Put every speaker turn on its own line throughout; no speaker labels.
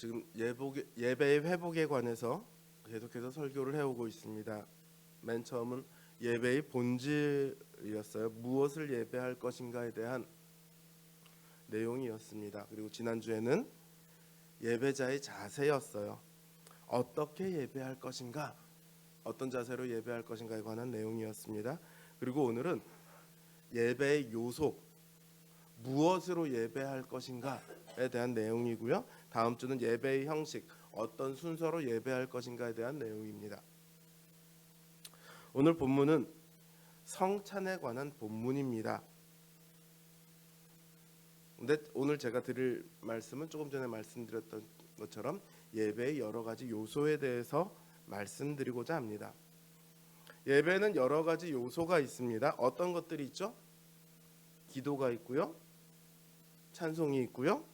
지금 예배의 회복에 관해서 계속해서 설교를 해오고 있습니다. 맨 처음은 예배의 본질이었어요. 무엇을 예배할 것인가에 대한 내용이었습니다. 그리고 지난주에는 예배자의 자세였어요. 어떻게 예배할 것인가, 어떤 자세로 예배할 것인가에 관한 내용이었습니다. 그리고 오늘은 예배의 요소, 무엇으로 예배할 것인가에 대한 내용이고요. 다음 주는 예배의 형식, 어떤 순서로 예배할 것인가에 대한 내용입니다. 오늘 본문은 성찬에 관한 본문입니다. 근데 오늘 제가 드릴 말씀은 조금 전에 말씀드렸던 것처럼 예배의 여러 가지 요소에 대해서 말씀드리고자 합니다. 예배는 여러 가지 요소가 있습니다. 어떤 것들이 있죠? 기도가 있고요. 찬송이 있고요.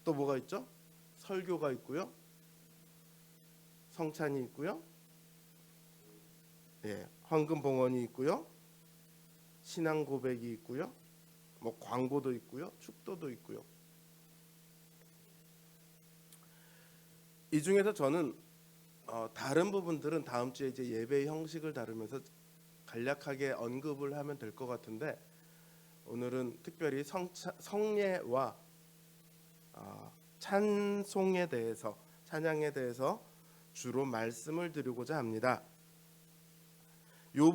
또 뭐가 있죠? 설교가 있고요. 성찬이 있고요. 황금 봉헌이 있고요. 신앙 고백이 있고요. 뭐 광고도 있고요. 축도도 있고요. 이 중에서 저는 다른 부분들은 다음 주에 이제 예배의 형식을 다루면서 간략하게 언급을 하면 될 것 같은데, 오늘은 특별히 성례와 찬송에 대해서, 찬양에 대해서 주로 말씀을 드리고자 합니다. 요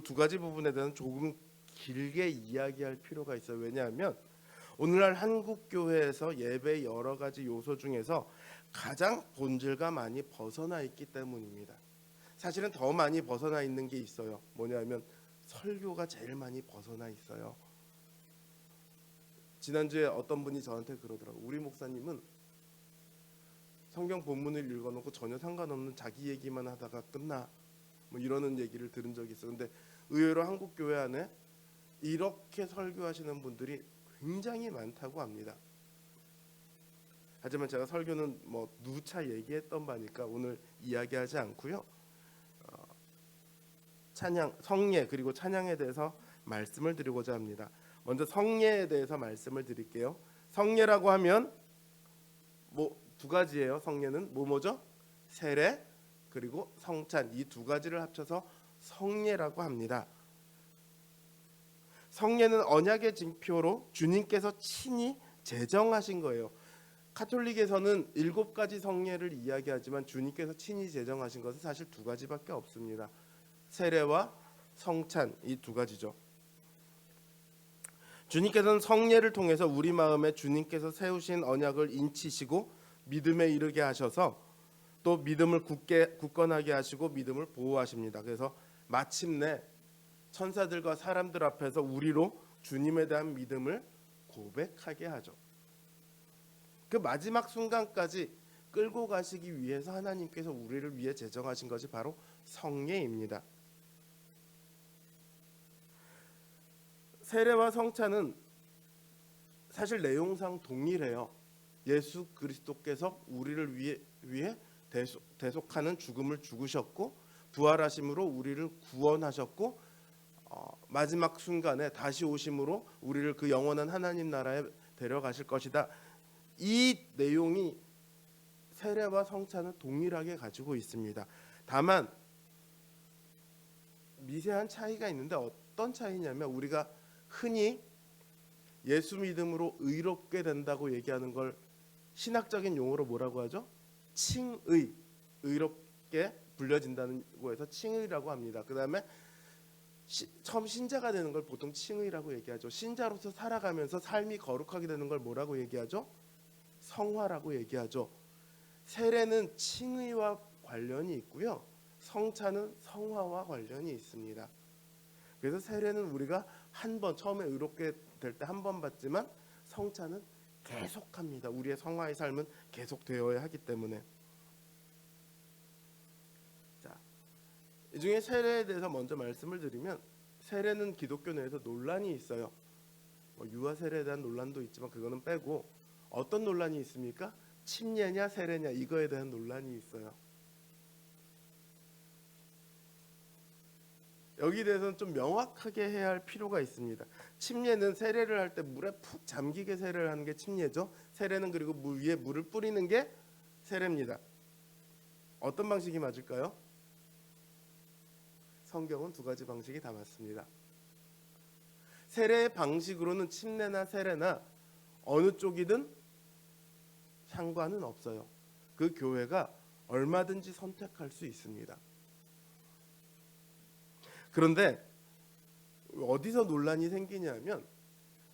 두 가지 부분에 대해서는 조금 길게 이야기할 필요가 있어요. 왜냐하면 오늘날 한국 교회에서 예배의 여러 가지 요소 중에서 가장 본질과 많이 벗어나 있기 때문입니다. 사실은 더 많이 벗어나 있는 게 있어요. 뭐냐면 설교가 제일 많이 벗어나 있어요. 지난주에 어떤 분이 저한테 그러더라고요. 우리 목사님은 성경 본문을 읽어놓고 전혀 상관없는 자기 얘기만 하다가 끝나, 뭐 이러는 얘기를 들은 적이 있어요. 근데 의외로 한국 교회 안에 이렇게 설교하시는 분들이 굉장히 많다고 합니다. 하지만 제가 설교는 뭐 누차 얘기했던 바니까 오늘 이야기하지 않고요. 찬양, 성례 그리고 찬양에 대해서 말씀을 드리고자 합니다. 먼저 성례에 대해서 말씀을 드릴게요. 성례라고 하면 뭐 두 가지예요. 성례는 뭐죠? 세례 그리고 성찬, 이 두 가지를 합쳐서 성례라고 합니다. 성례는 언약의 징표로 주님께서 친히 제정하신 거예요. 카톨릭에서는 7가지 성례를 이야기하지만 주님께서 친히 제정하신 것은 사실 두 가지밖에 없습니다. 세례와 성찬, 이 두 가지죠. 주님께서는 성례를 통해서 우리 마음에 주님께서 세우신 언약을 인치시고 믿음에 이르게 하셔서 또 믿음을 굳건하게 하시고 믿음을 보호하십니다. 그래서 마침내 천사들과 사람들 앞에서 우리로 주님에 대한 믿음을 고백하게 하죠. 그 마지막 순간까지 끌고 가시기 위해서 하나님께서 우리를 위해 제정하신 것이 바로 성례입니다. 세례와 성찬은 사실 내용상 동일해요. 예수 그리스도께서 우리를 위해 대속하는 죽음을 죽으셨고 부활하심으로 우리를 구원하셨고 마지막 순간에 다시 오심으로 우리를 그 영원한 하나님 나라에 데려가실 것이다. 이 내용이 세례와 성찬은 동일하게 가지고 있습니다. 다만 미세한 차이가 있는데 어떤 차이냐면 우리가 흔히 예수 믿음으로 의롭게 된다고 얘기하는 걸 신학적인 용어로 뭐라고 하죠? 칭의, 의롭게 불려진다고 해서 칭의라고 합니다. 그 다음에 처음 신자가 되는 걸 보통 칭의라고 얘기하죠. 신자로서 살아가면서 삶이 거룩하게 되는 걸 뭐라고 얘기하죠? 성화라고 얘기하죠. 세례는 칭의와 관련이 있고요. 성찬은 성화와 관련이 있습니다. 그래서 세례는 우리가 한 번 처음에 의롭게 될 때 한 번 받지만 성찬은 계속합니다. 우리의 성화의 삶은 계속되어야 하기 때문에. 자, 이 중에 세례에 대해서 먼저 말씀을 드리면 세례는 기독교 내에서 논란이 있어요. 유아 세례에 대한 논란도 있지만 그거는 빼고 어떤 논란이 있습니까? 침례냐 세례냐 이거에 대한 논란이 있어요. 여기 대해서는 좀 명확하게 해야 할 필요가 있습니다. 침례는 세례를 할 때 물에 푹 잠기게 세례를 하는 게 침례죠. 세례는 그리고 물 위에 물을 뿌리는 게 세례입니다. 어떤 방식이 맞을까요? 성경은 두 가지 방식이 다 맞습니다. 세례의 방식으로는 침례나 세례나 어느 쪽이든 상관은 없어요. 그 교회가 얼마든지 선택할 수 있습니다. 그런데 어디서 논란이 생기냐면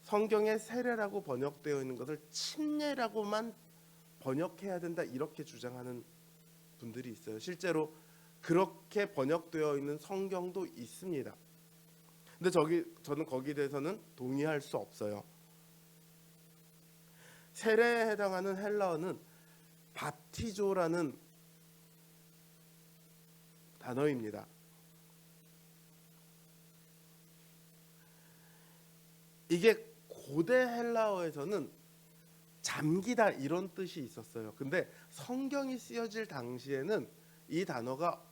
성경에 세례라고 번역되어 있는 것을 침례라고만 번역해야 된다 이렇게 주장하는 분들이 있어요. 실제로 그렇게 번역되어 있는 성경도 있습니다. 근데 저는 거기에 대해서는 동의할 수 없어요. 세례에 해당하는 헬라어는 밥티조라는 단어입니다. 이게 고대 헬라어에서는 잠기다 이런 뜻이 있었어요. 근데 성경이 쓰여질 당시에는 이 단어가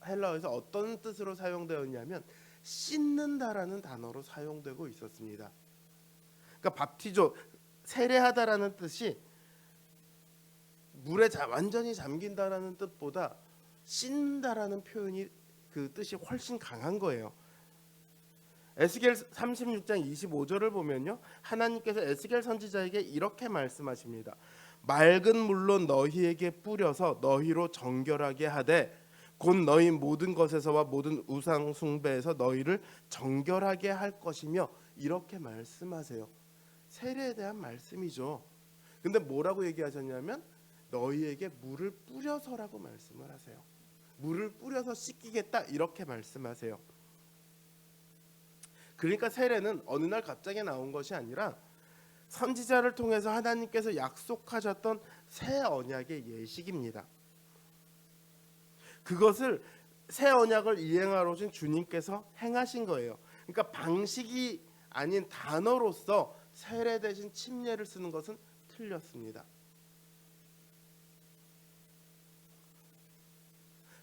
헬라어에서 어떤 뜻으로 사용되었냐면 씻는다라는 단어로 사용되고 있었습니다. 그러니까 밥티조, 세례하다라는 뜻이 물에 완전히 잠긴다라는 뜻보다 씻는다라는 표현이 그 뜻이 훨씬 강한 거예요. 에스겔 36장 25절을 보면요, 하나님께서 에스겔 선지자에게 이렇게 말씀하십니다. 맑은 물로 너희에게 뿌려서 너희로 정결하게 하되 곧 너희 모든 것에서와 모든 우상 숭배에서 너희를 정결하게 할 것이며 이렇게 말씀하세요. 세례에 대한 말씀이죠. 근데 뭐라고 얘기하셨냐면 너희에게 물을 뿌려서라고 말씀을 하세요. 물을 뿌려서 씻기겠다 이렇게 말씀하세요. 그러니까 세례는 어느 날 갑자기 나온 것이 아니라 선지자를 통해서 하나님께서 약속하셨던 새 언약의 예식입니다. 그것을 새 언약을 이행하러 오신 주님께서 행하신 거예요. 그러니까 방식이 아닌 단어로서 세례 대신 침례를 쓰는 것은 틀렸습니다.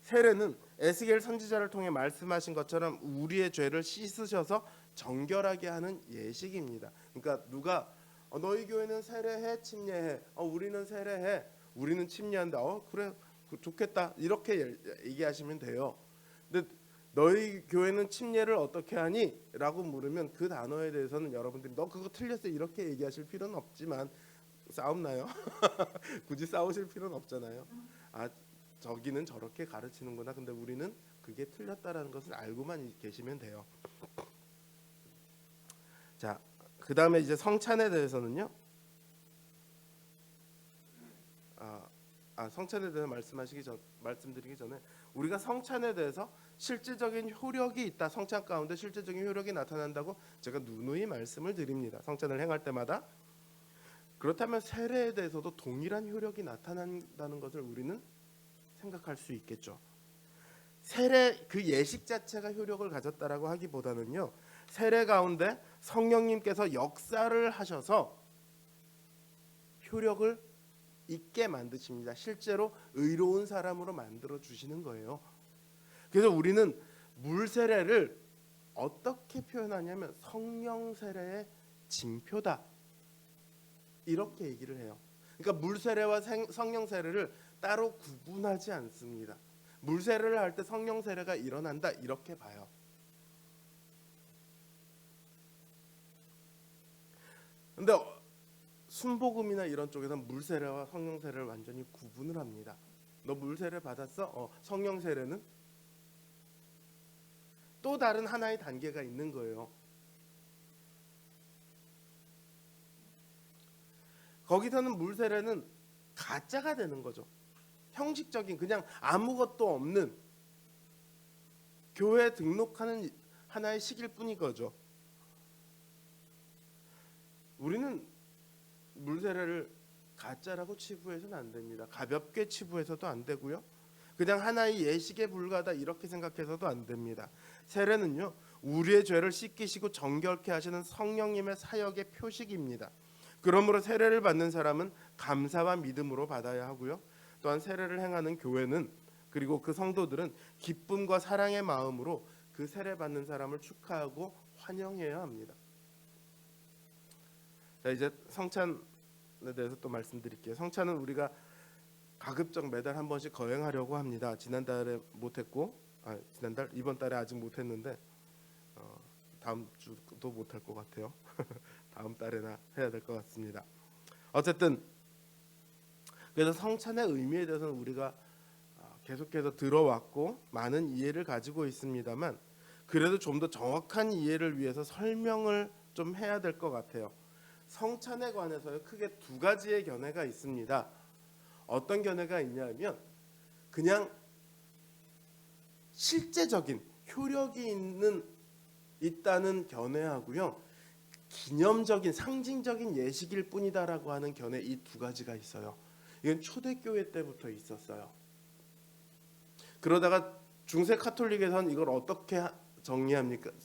세례는 에스겔 선지자를 통해 말씀하신 것처럼 우리의 죄를 씻으셔서 정결하게 하는 예식입니다. 그러니까 누가 너희 교회는 세례해 침례해, 우리는 세례해, 우리는 침례한다, 그래 좋겠다 이렇게 얘기하시면 돼요. 근데 너희 교회는 침례를 어떻게 하니? 라고 물으면 그 단어에 대해서는 여러분들이 너 그거 틀렸어 이렇게 얘기하실 필요는 없지만 싸움 나요? 굳이 싸우실 필요는 없잖아요. 저기는 저렇게 가르치는구나. 근데 우리는 그게 틀렸다라는 것을 알고만 계시면 돼요. 자, 그 다음에 이제 성찬에 대해서는요. 성찬에 대해서 말씀드리기 전에 우리가 성찬에 대해서 실질적인 효력이 있다. 성찬 가운데 실질적인 효력이 나타난다고 제가 누누이 말씀을 드립니다. 성찬을 행할 때마다. 그렇다면 세례에 대해서도 동일한 효력이 나타난다는 것을 우리는 생각할 수 있겠죠. 세례 그 예식 자체가 효력을 가졌다라고 하기보다는요. 세례 가운데 성령님께서 역사를 하셔서 효력을 있게 만드십니다. 실제로 의로운 사람으로 만들어 주시는 거예요. 그래서 우리는 물 세례를 어떻게 표현하냐면 성령 세례의 징표다. 이렇게 얘기를 해요. 그러니까 물 세례와 성령 세례를 따로 구분하지 않습니다. 물 세례를 할 때 성령 세례가 일어난다 이렇게 봐요. 근데 순복음이나 이런 쪽에서는 물 세례와 성령 세례를 완전히 구분을 합니다. 너 물 세례 받았어? 성령 세례는 또 다른 하나의 단계가 있는 거예요. 거기서는 물 세례는 가짜가 되는 거죠. 형식적인 그냥 아무것도 없는 교회에 등록하는 하나의 식일 뿐인 거죠. 우리는 물 세례를 가짜라고 치부해서는 안 됩니다. 가볍게 치부해서도 안 되고요. 그냥 하나의 예식에 불과하다 이렇게 생각해서도 안 됩니다. 세례는요, 우리의 죄를 씻기시고 정결케 하시는 성령님의 사역의 표식입니다. 그러므로 세례를 받는 사람은 감사와 믿음으로 받아야 하고요. 또한 세례를 행하는 교회는 그리고 그 성도들은 기쁨과 사랑의 마음으로 그 세례 받는 사람을 축하하고 환영해야 합니다. 자, 이제 성찬에 대해서 또 말씀드릴게요. 성찬은 우리가 가급적 매달 한 번씩 거행하려고 합니다. 지난달에 못했고, 이번 달에 아직 못했는데 다음 주도 못할 것 같아요. 다음 달에나 해야 될 것 같습니다. 어쨌든 그래서 성찬의 의미에 대해서는 우리가 계속해서 들어왔고 많은 이해를 가지고 있습니다만, 그래도 좀 더 정확한 이해를 위해서 설명을 좀 해야 될 것 같아요. 성찬에 관해서 크게 두 가지의 견해가 있습니다. 어떤 견해가 있냐면 그냥 실제적인 효력이 있다는 견해하고요, 기념적인 상징적인 예식일 뿐이다라고 하는 견해, 이 두 가지가 있어요. 이건 초대교회 때부터 있었어요. 그러다가 중세 카톨릭에서는 이걸 어떻게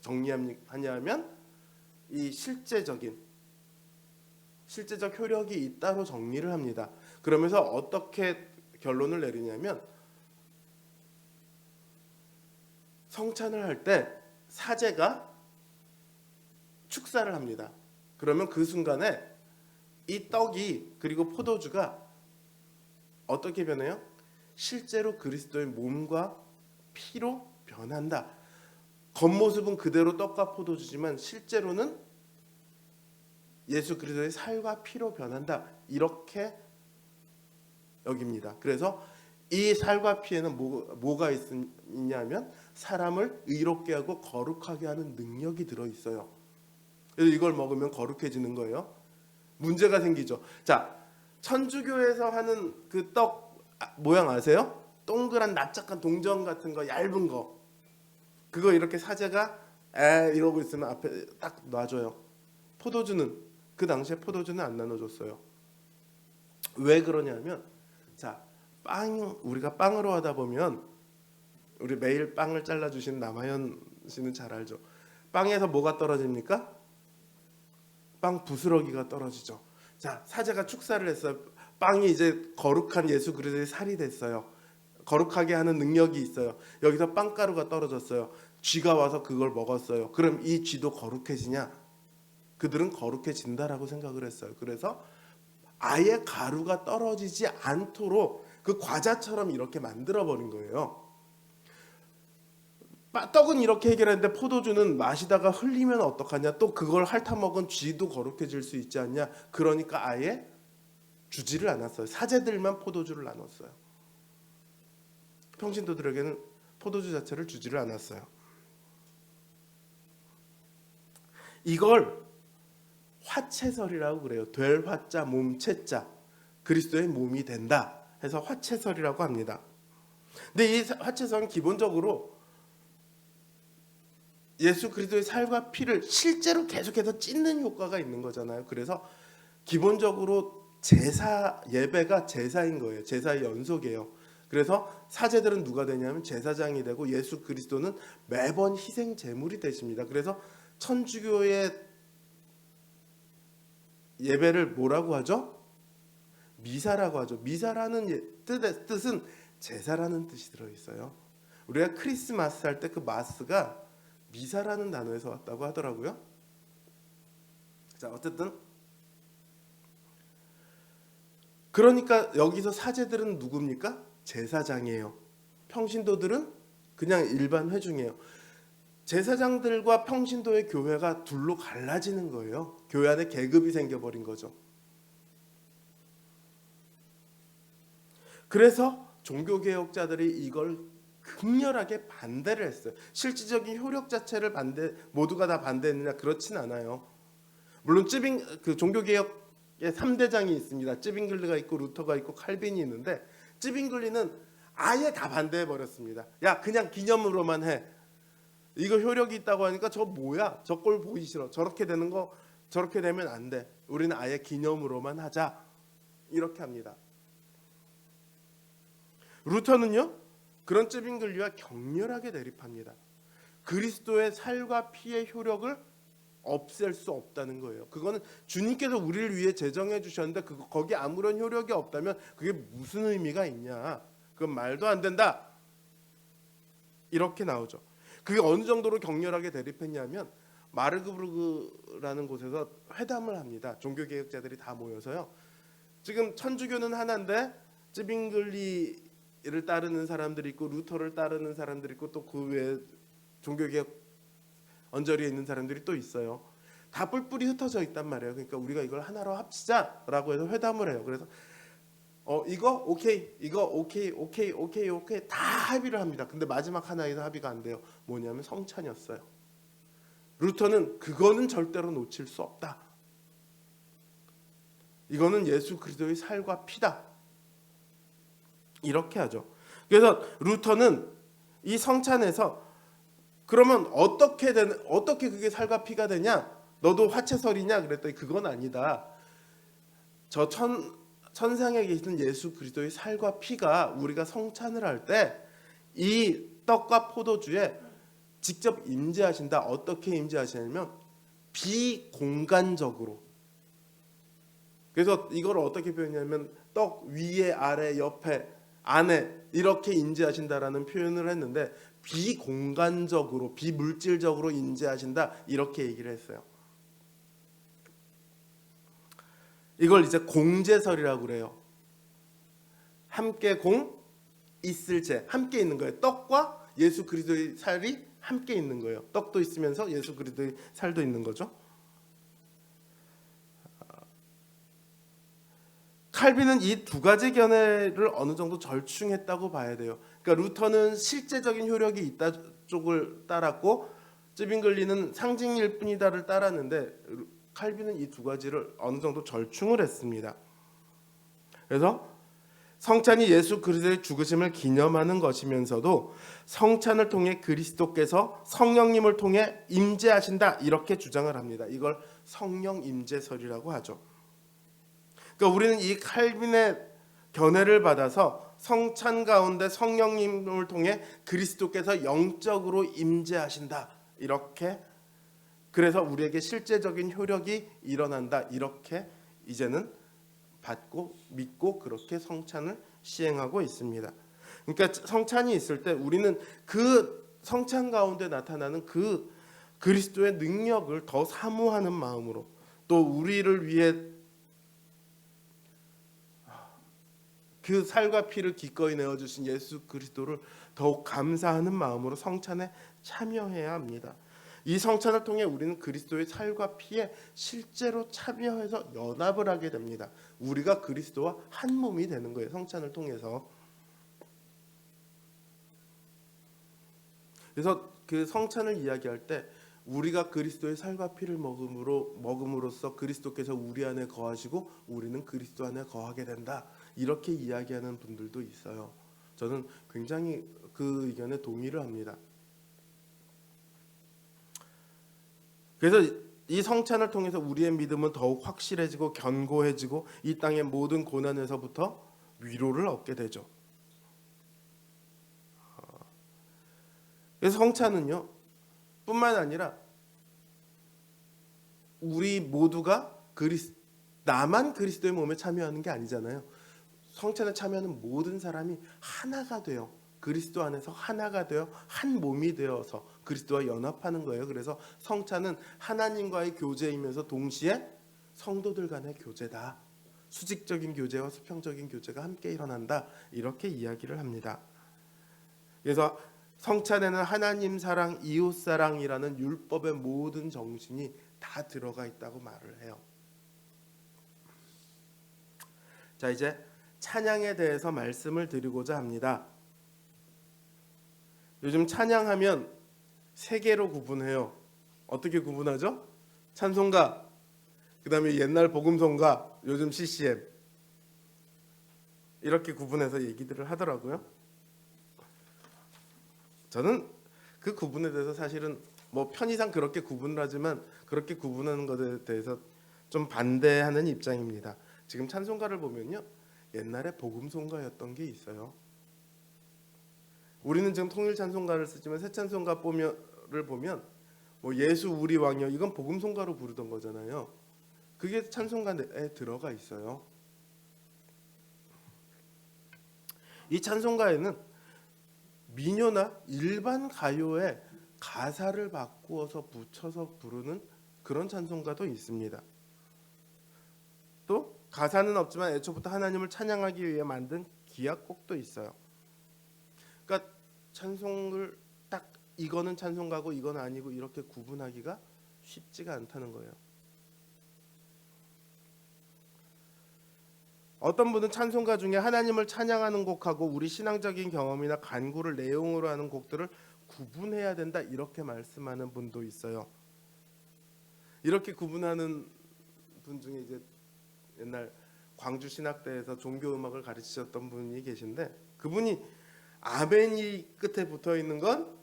정리하냐면 이 실제적 효력이 있다로 정리를 합니다. 그러면서 어떻게 결론을 내리냐면, 성찬을 할 때 사제가 축사를 합니다. 그러면 그 순간에 이 떡이 그리고 포도주가 어떻게 변해요? 실제로 그리스도의 몸과 피로 변한다. 겉모습은 그대로 떡과 포도주지만 실제로는 예수 그리스도의 살과 피로 변한다. 이렇게 여깁니다. 그래서 이 살과 피에는 뭐가 있냐면 사람을 의롭게 하고 거룩하게 하는 능력이 들어있어요. 그래서 이걸 먹으면 거룩해지는 거예요. 문제가 생기죠. 자, 천주교에서 하는 그 떡 모양 아세요? 동그란 납작한 동전 같은 거, 얇은 거, 그거 이렇게 사제가 이러고 있으면 앞에 딱 놔줘요. 포도주는 그 당시에 포도주는 안 나눠줬어요. 왜 그러냐면, 자, 우리가 빵으로 하다 보면, 우리 매일 빵을 잘라주신 남하연 씨는 잘 알죠. 빵에서 뭐가 떨어집니까? 빵 부스러기가 떨어지죠. 자, 사제가 축사를 했어요. 빵이 이제 거룩한 예수 그리스도의 살이 됐어요. 거룩하게 하는 능력이 있어요. 여기서 빵가루가 떨어졌어요. 쥐가 와서 그걸 먹었어요. 그럼 이 쥐도 거룩해지냐? 그들은 거룩해진다라고 생각을 했어요. 그래서 아예 가루가 떨어지지 않도록 그 과자처럼 이렇게 만들어버린 거예요. 떡은 이렇게 해결했는데 포도주는 마시다가 흘리면 어떡하냐? 또 그걸 핥아먹은 쥐도 거룩해질 수 있지 않냐? 그러니까 아예 주지를 않았어요. 사제들만 포도주를 나눴어요. 평신도들에게는 포도주 자체를 주지를 않았어요. 이걸 화채설이라고 그래요. 될 화자 몸채자, 그리스도의 몸이 된다 해서 화채설이라고 합니다. 근데 이 화채설은 기본적으로 예수 그리스도의 살과 피를 실제로 계속해서 찢는 효과가 있는 거잖아요. 그래서 기본적으로 제사 예배가 제사인 거예요. 제사의 연속이에요. 그래서 사제들은 누가 되냐면 제사장이 되고 예수 그리스도는 매번 희생 제물이 되십니다. 그래서 천주교의 예배를 뭐라고 하죠? 미사라고 하죠. 미사라는 뜻은 제사라는 뜻이 들어있어요. 우리가 크리스마스 할 때 그 마스가 미사라는 단어에서 왔다고 하더라고요. 자, 어쨌든 그러니까 여기서 사제들은 누굽니까? 제사장이에요. 평신도들은 그냥 일반 회중이에요. 제사장들과 평신도의 교회가 둘로 갈라지는 거예요. 교회 안에 계급이 생겨버린 거죠. 그래서 종교개혁자들이 이걸 극렬하게 반대를 했어요. 실질적인 효력 자체를 모두가 다 반대했느냐? 그렇진 않아요. 물론 그 종교개혁의 3대장이 있습니다. 찌빙글리가 있고 루터가 있고 칼빈이 있는데, 찌빙글리는 아예 다 반대해버렸습니다. 야, 그냥 기념으로만 해. 이거 효력이 있다고 하니까 저 뭐야? 저 꼴 보기 싫어. 저렇게 되는 거, 저렇게 되면 안 돼. 우리는 아예 기념으로만 하자. 이렇게 합니다. 루터는요, 그런 찌빙글리와 격렬하게 대립합니다. 그리스도의 살과 피의 효력을 없앨 수 없다는 거예요. 그거는 주님께서 우리를 위해 제정해 주셨는데 거기 아무런 효력이 없다면 그게 무슨 의미가 있냐? 그건 말도 안 된다. 이렇게 나오죠. 그게 어느 정도로 격렬하게 대립했냐면 마르부르크라는 곳에서 회담을 합니다. 종교개혁자들이 다 모여서요. 지금 천주교는 하나인데 쯔빙글리를 따르는 사람들이 있고 루터를 따르는 사람들이 있고 또 그 외에 종교개혁 언저리에 있는 사람들이 또 있어요. 다 뿔뿔이 흩어져 있단 말이에요. 그러니까 우리가 이걸 하나로 합치자라고 해서 회담을 해요. 그래서 이거 오케이, 이거 오케이, 오케이, 오케이, 오케이 다 합의를 합니다. 근데 마지막 하나에서 합의가 안 돼요. 뭐냐면 성찬이었어요. 루터는 그거는 절대로 놓칠 수 없다. 이거는 예수 그리스도의 살과 피다. 이렇게 하죠. 그래서 루터는 이 성찬에서 그러면 어떻게 그게 살과 피가 되냐? 너도 화채설이냐? 그랬더니 그건 아니다. 저 천상에 계시는 예수 그리스도의 살과 피가 우리가 성찬을 할 때 이 떡과 포도주에 직접 임재하신다. 어떻게 임재하시냐면 비공간적으로. 그래서 이걸 어떻게 표현하냐면 떡 위에 아래 옆에 안에 이렇게 임재하신다라는 표현을 했는데 비공간적으로 비물질적으로 임재하신다 이렇게 얘기를 했어요. 이걸 이제 공제설이라고 그래요. 함께 공 있을 제 함께 있는 거예요. 떡과 예수 그리스도의 살이 함께 있는 거예요. 떡도 있으면서 예수 그리스도의 살도 있는 거죠. 칼빈은 이 두 가지 견해를 어느 정도 절충했다고 봐야 돼요. 그러니까 루터는 실제적인 효력이 있다 쪽을 따랐고 쯔빙글리는 상징일 뿐이다를 따랐는데 칼빈은 이 두 가지를 어느 정도 절충을 했습니다. 그래서 성찬이 예수 그리스도의 죽으심을 기념하는 것이면서도 성찬을 통해 그리스도께서 성령님을 통해 임재하신다 이렇게 주장을 합니다. 이걸 성령 임재설이라고 하죠. 그러니까 우리는 이 칼빈의 견해를 받아서 성찬 가운데 성령님을 통해 그리스도께서 영적으로 임재하신다 이렇게 그래서 우리에게 실제적인 효력이 일어난다 이렇게 이제는 받고 믿고 그렇게 성찬을 시행하고 있습니다. 그러니까 성찬이 있을 때 우리는 그 성찬 가운데 나타나는 그 그리스도의 능력을 더 사모하는 마음으로 또 우리를 위해 그 살과 피를 기꺼이 내어주신 예수 그리스도를 더욱 감사하는 마음으로 성찬에 참여해야 합니다. 이 성찬을 통해 우리는 그리스도의 살과 피에 실제로 참여해서 연합을 하게 됩니다. 우리가 그리스도와 한 몸이 되는 거예요. 성찬을 통해서. 그래서 그 성찬을 이야기할 때 우리가 그리스도의 살과 피를 먹음으로써 그리스도께서 우리 안에 거하시고 우리는 그리스도 안에 거하게 된다. 이렇게 이야기하는 분들도 있어요. 저는 굉장히 그 의견에 동의를 합니다. 그래서 이 성찬을 통해서 우리의 믿음은 더욱 확실해지고 견고해지고 이 땅의 모든 고난에서부터 위로를 얻게 되죠. 그래서 성찬은요 뿐만 아니라 우리 모두가 나만 그리스도의 몸에 참여하는 게 아니잖아요. 성찬에 참여하는 모든 사람이 하나가 돼요. 그리스도 안에서 하나가 되어 한 몸이 되어서 그리스도와 연합하는 거예요. 그래서 성찬은 하나님과의 교제이면서 동시에 성도들 간의 교제다. 수직적인 교제와 수평적인 교제가 함께 일어난다. 이렇게 이야기를 합니다. 그래서 성찬에는 하나님 사랑, 이웃 사랑이라는 율법의 모든 정신이 다 들어가 있다고 말을 해요. 자, 이제 찬양에 대해서 말씀을 드리고자 합니다. 요즘 찬양하면 세 개로 구분해요. 어떻게 구분하죠? 찬송가, 그 다음에 옛날 복음송가, 요즘 CCM 이렇게 구분해서 얘기들을 하더라고요. 저는 그 구분에 대해서 사실은 뭐 편의상 그렇게 구분을 하지만 그렇게 구분하는 것에 대해서 좀 반대하는 입장입니다. 지금 찬송가를 보면요, 옛날에 복음송가였던 게 있어요. 우리는 지금 통일 찬송가를 쓰지만 새 찬송가를 보면 뭐 예수 우리 왕이여 이건 복음송가로 부르던 거잖아요. 그게 찬송가에 들어가 있어요. 이 찬송가에는 민요나 일반 가요의 가사를 바꾸어서 붙여서 부르는 그런 찬송가도 있습니다. 또 가사는 없지만 애초부터 하나님을 찬양하기 위해 만든 기악곡도 있어요. 그러니까 찬송을 딱 이거는 찬송가고 이건 아니고 이렇게 구분하기가 쉽지가 않다는 거예요. 어떤 분은 찬송가 중에 하나님을 찬양하는 곡하고 우리 신앙적인 경험이나 간구를 내용으로 하는 곡들을 구분해야 된다 이렇게 말씀하는 분도 있어요. 이렇게 구분하는 분 중에 이제 옛날 광주 신학대에서 종교 음악을 가르치셨던 분이 계신데, 그분이 아멘이 끝에 붙어 있는 건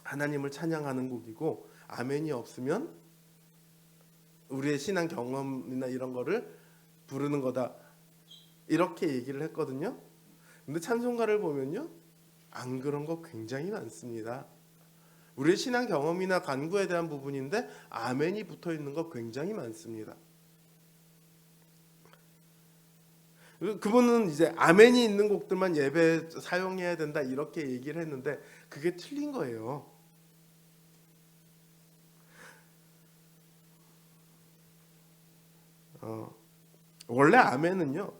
하나님을 찬양하는 곡이고, 아멘이 없으면 우리의 신앙 경험이나 이런 거를 부르는 거다 이렇게 얘기를 했거든요. 근데 찬송가를 보면요, 안 그런 거 굉장히 많습니다. 우리의 신앙 경험이나 간구에 대한 부분인데 아멘이 붙어 있는 거 굉장히 많습니다. 그분은 이제 아멘이 있는 곡들만 예배에 사용해야 된다 이렇게 얘기를 했는데 그게 틀린 거예요. 원래 아멘은요,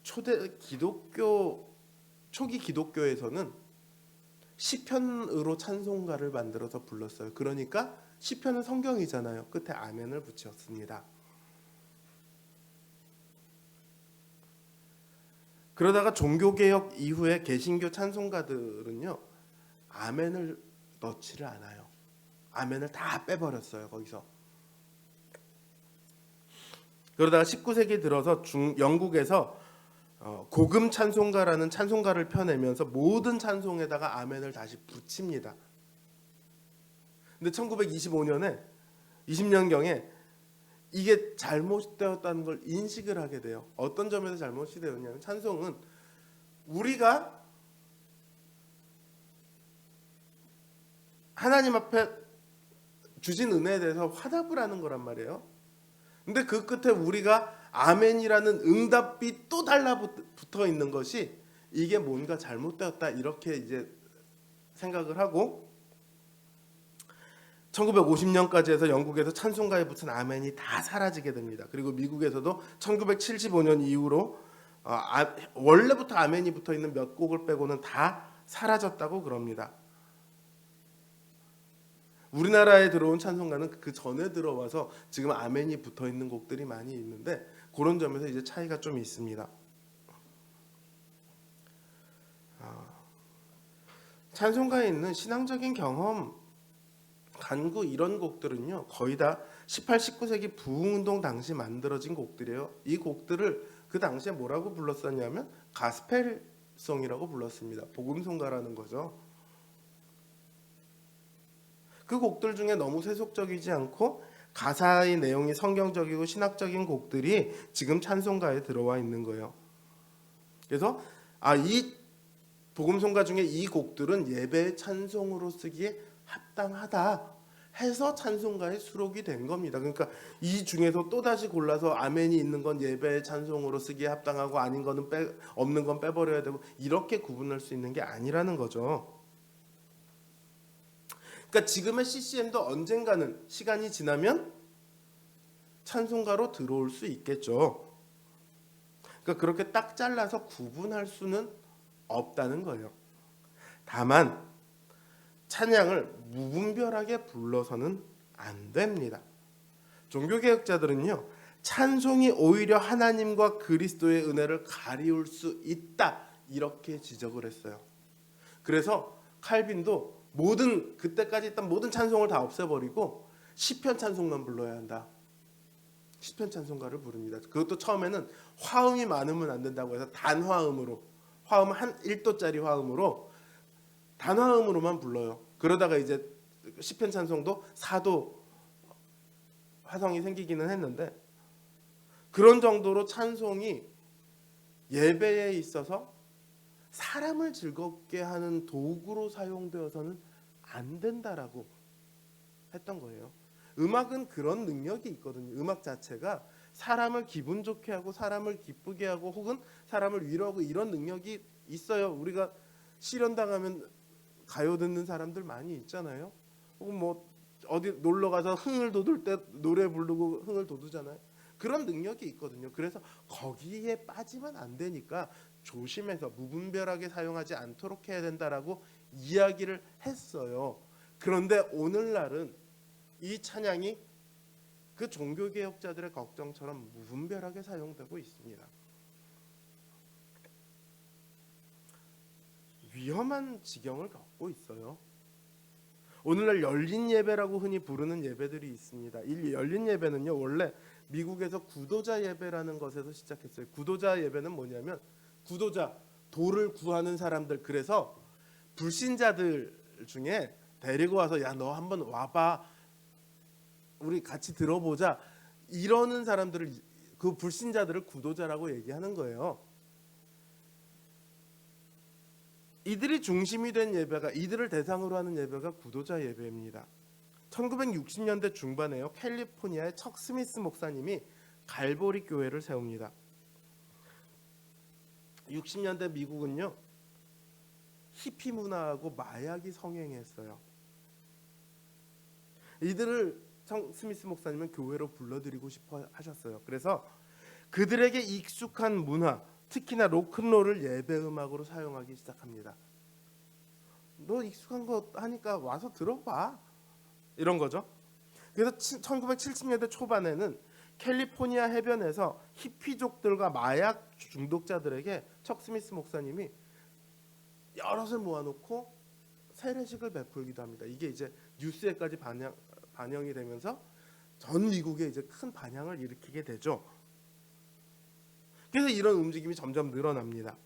초기 기독교에서는 시편으로 찬송가를 만들어서 불렀어요. 그러니까 시편은 성경이잖아요. 끝에 아멘을 붙였습니다. 그러다가 종교개혁 이후에 개신교 찬송가들은요, 아멘을 넣지를 않아요. 아멘을 다 빼버렸어요, 거기서. 그러다가 19세기 들어서 영국에서 고금 찬송가라는 찬송가를 펴내면서 모든 찬송에다가 아멘을 다시 붙입니다. 근데 1925년에 20년경에 이게 잘못되었다는 걸 인식을 하게 돼요. 어떤 점에서 잘못이 되었냐면, 찬송은 우리가 하나님 앞에 주신 은혜에 대해서 화답을 하는 거란 말이에요. 근데 그 끝에 우리가 아멘이라는 응답이 또 달라붙어 있는 것이 이게 뭔가 잘못되었다 이렇게 이제 생각을 하고, 1950년까지 해서 영국에서 찬송가에 붙은 아멘이 다 사라지게 됩니다. 그리고 미국에서도 1975년 이후로 원래부터 아멘이 붙어 있는 몇 곡을 빼고는 다 사라졌다고 그럽니다. 우리나라에 들어온 찬송가는 그 전에 들어와서 지금 아멘이 붙어 있는 곡들이 많이 있는데, 그런 점에서 이제 차이가 좀 있습니다. 찬송가에 있는 신앙적인 경험, 간구 이런 곡들은요, 거의 다 18, 19세기 부흥운동 당시 만들어진 곡들이에요. 이 곡들을 그 당시에 뭐라고 불렀었냐면 가스펠송이라고 불렀습니다. 복음송가라는 거죠. 그 곡들 중에 너무 세속적이지 않고 가사의 내용이 성경적이고 신학적인 곡들이 지금 찬송가에 들어와 있는 거예요. 그래서 이 복음송가 중에 이 곡들은 예배 찬송으로 쓰기에 합당하다 해서 찬송가에 수록이 된 겁니다. 그러니까 이 중에서 또다시 골라서 아멘이 있는 건 예배 찬송으로 쓰기에 합당하고 아닌 거는 없는 건 빼버려야 되고 이렇게 구분할 수 있는 게 아니라는 거죠. 그러니까 지금의 CCM도 언젠가는 시간이 지나면 찬송가로 들어올 수 있겠죠. 그러니까 그렇게 딱 잘라서 구분할 수는 없다는 거예요. 다만 찬양을 무분별하게 불러서는 안 됩니다. 종교개혁자들은요, 찬송이 오히려 하나님과 그리스도의 은혜를 가리울 수 있다 이렇게 지적을 했어요. 그래서 칼빈도 그때까지 있던 모든 찬송을 다 없애버리고 시편 찬송만 불러야 한다. 시편 찬송가를 부릅니다. 그것도 처음에는 화음이 많으면 안 된다고 해서 단화음으로, 화음 한 1도짜리 화음으로 단화음으로만 불러요. 그러다가 이제 시편 찬송도 4도 화성이 생기기는 했는데, 그런 정도로 찬송이 예배에 있어서 사람을 즐겁게 하는 도구로 사용되어서는 안 된다라고 했던 거예요. 음악은 그런 능력이 있거든요. 음악 자체가 사람을 기분 좋게 하고 사람을 기쁘게 하고 혹은 사람을 위로하고 이런 능력이 있어요. 우리가 실현당하면 가요 듣는 사람들 많이 있잖아요. 혹은 뭐 어디 놀러 가서 흥을 돋을 때 노래 부르고 흥을 돋우잖아요. 그런 능력이 있거든요. 그래서 거기에 빠지면 안 되니까 조심해서 무분별하게 사용하지 않도록 해야 된다라고 이야기를 했어요. 그런데 오늘날은 이 찬양이 그 종교개혁자들의 걱정처럼 무분별하게 사용되고 있습니다. 위험한 지경을 겪고 있어요. 오늘날 열린 예배라고 흔히 부르는 예배들이 있습니다. 이 열린 예배는요, 원래 미국에서 구도자 예배라는 것에서 시작했어요. 구도자 예배는 뭐냐면 구도자, 도를 구하는 사람들, 그래서 불신자들 중에 데리고 와서 야, 너 한번 와봐, 우리 같이 들어보자, 이러는 사람들을, 그 불신자들을 구도자라고 얘기하는 거예요. 이들이 중심이 된 예배가, 이들을 대상으로 하는 예배가 구도자 예배입니다. 1960년대 중반에요, 캘리포니아의 척 스미스 목사님이 갈보리 교회를 세웁니다. 60년대 미국은요, 히피 문화하고 마약이 성행했어요. 이들을 척 스미스 목사님은 교회로 불러들이고 싶어 하셨어요. 그래서 그들에게 익숙한 문화, 특히나 로큰롤을 예배 음악으로 사용하기 시작합니다. 너 익숙한 거 하니까 와서 들어봐, 이런 거죠. 그래서 1970년대 초반에는 캘리포니아 해변에서 히피족들과 마약 중독자들에게 척 스미스 목사님이 여럿을 모아놓고 세례식을 베풀기도 합니다. 이게 이제 뉴스에까지 반영이 되면서 전 미국에 이제 큰 반향을 일으키게 되죠. 그래서 이런 움직임이 점점 늘어납니다.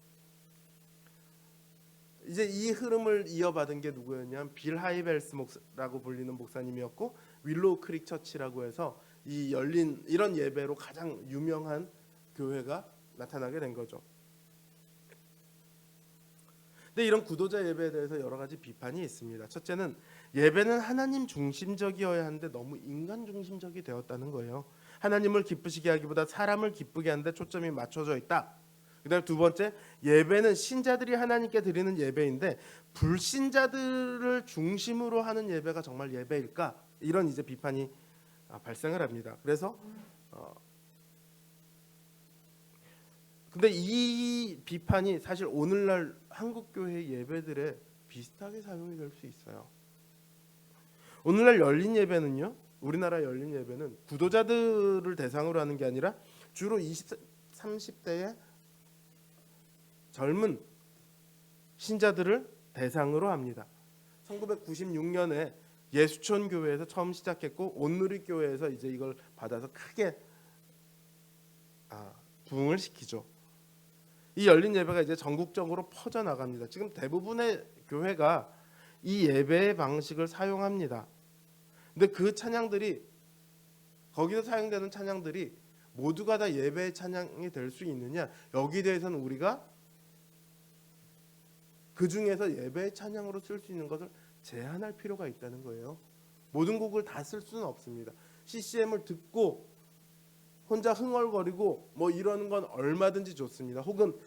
이제 이 흐름을 이어받은 게 누구였냐면 빌 하이벨스라고 불리는 목사님이었고, 윌로우 크릭 처치라고 해서 이 열린 이런 예배로 가장 유명한 교회가 나타나게 된 거죠. 근데 이런 구도자 예배에 대해서 여러 가지 비판이 있습니다. 첫째는 예배는 하나님 중심적이어야 하는데 너무 인간 중심적이 되었다는 거예요. 하나님을 기쁘시게 하기보다 사람을 기쁘게 하는데 초점이 맞춰져 있다. 그다음 두 번째, 예배는 신자들이 하나님께 드리는 예배인데 불신자들을 중심으로 하는 예배가 정말 예배일까? 이런 이제 비판이 발생을 합니다. 그래서 근데 이 비판이 사실 오늘날 한국 교회 예배들에 비슷하게 사용이 될 수 있어요. 오늘날 열린 예배는요, 우리나라 열린 예배는 구도자들을 대상으로 하는 게 아니라 주로 20, 30대의 젊은 신자들을 대상으로 합니다. 1996년에 예수촌 교회에서 처음 시작했고, 온누리 교회에서 이제 이걸 받아서 크게 부흥을 시키죠. 이 열린 예배가 이제 전국적으로 퍼져 나갑니다. 지금 대부분의 교회가 이 예배의 방식을 사용합니다. 근데 그 찬양들이, 거기서 사용되는 찬양들이 모두가 다 예배의 찬양이 될 수 있느냐, 여기에 대해서는 우리가 그 중에서 예배의 찬양으로 쓸 수 있는 것을 제한할 필요가 있다는 거예요. 모든 곡을 다 쓸 수는 없습니다. CCM을 듣고 혼자 흥얼거리고 뭐 이러는 건 얼마든지 좋습니다. 혹은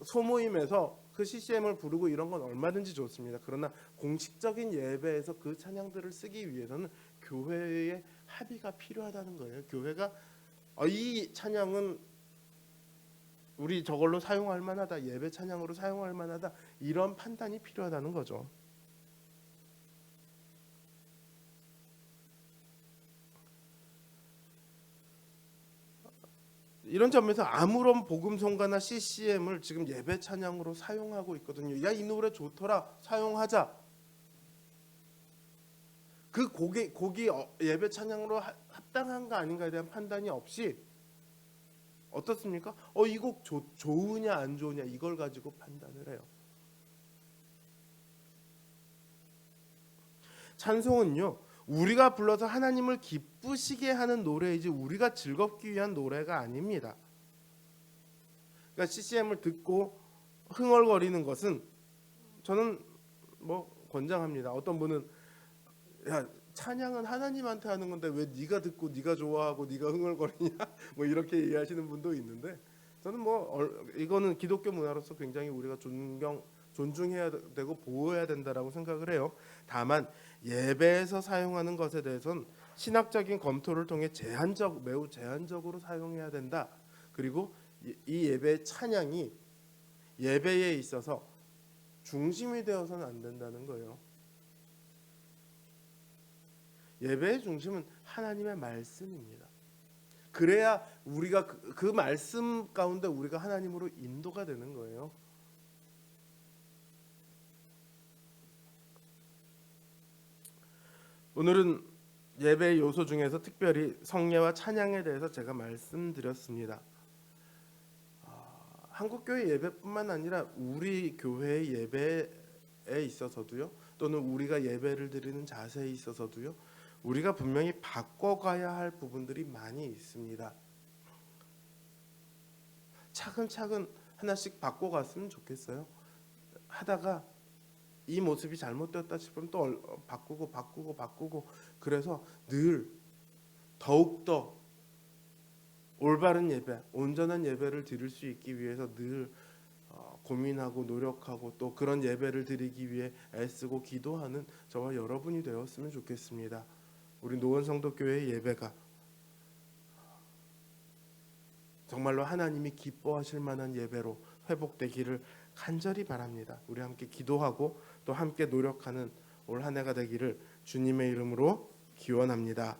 소모임에서 그 CCM을 부르고 이런 건 얼마든지 좋습니다. 그러나 공식적인 예배에서 그 찬양들을 쓰기 위해서는 교회의 합의가 필요하다는 거예요. 교회가 이 찬양은 우리 저걸로 사용할 만하다, 예배 찬양으로 사용할 만하다, 이런 판단이 필요하다는 거죠. 이런 점에서 아무런 복음성가나 CCM을 지금 예배 찬양으로 사용하고 있거든요. 야, 이 노래 좋더라, 사용하자. 그 곡이 예배 찬양으로 합당한가 아닌가에 대한 판단이 없이 어떻습니까? 이 곡 좋으냐 안 좋으냐 이걸 가지고 판단을 해요. 찬송은요, 우리가 불러서 하나님을 기쁘시게 하는 노래이지 우리가 즐겁기 위한 노래가 아닙니다. 그러니까 CCM을 듣고 흥얼거리는 것은 저는 뭐 권장합니다. 어떤 분은 야, 찬양은 하나님한테 하는 건데 왜 네가 듣고 네가 좋아하고 네가 흥얼거리냐 뭐 이렇게 얘기하시는 분도 있는데, 저는 뭐 이거는 기독교 문화로서 굉장히 우리가 존중해야 되고 보호해야 된다라고 생각을 해요. 다만 예배에서 사용하는 것에 대해서는 신학적인 검토를 통해 매우 제한적으로 사용해야 된다. 그리고 이 예배의 찬양이 예배에 있어서 중심이 되어서는 안 된다는 거예요. 예배의 중심은 하나님의 말씀입니다. 그래야 우리가 그 말씀 가운데 우리가 하나님으로 인도가 되는 거예요. 오늘은 예배의 요소 중에서 특별히 성례와 찬양에 대해서 제가 말씀드렸습니다. 한국교회 예배뿐만 아니라 우리 교회의 예배에 있어서도요, 또는 우리가 예배를 드리는 자세에 있어서도요, 우리가 분명히 바꿔가야 할 부분들이 많이 있습니다. 차근차근 하나씩 바꿔갔으면 좋겠어요. 하다가 이 모습이 잘못되었다 싶으면 또 바꾸고 그래서 늘 더욱더 올바른 예배, 온전한 예배를 드릴 수 있기 위해서 늘 고민하고 노력하고 또 그런 예배를 드리기 위해 애쓰고 기도하는 저와 여러분이 되었으면 좋겠습니다. 우리 노원성도교회의 예배가 정말로 하나님이 기뻐하실 만한 예배로 회복되기를 간절히 바랍니다. 우리 함께 기도하고 또 함께 노력하는 올 한 해가 되기를 주님의 이름으로 기원합니다.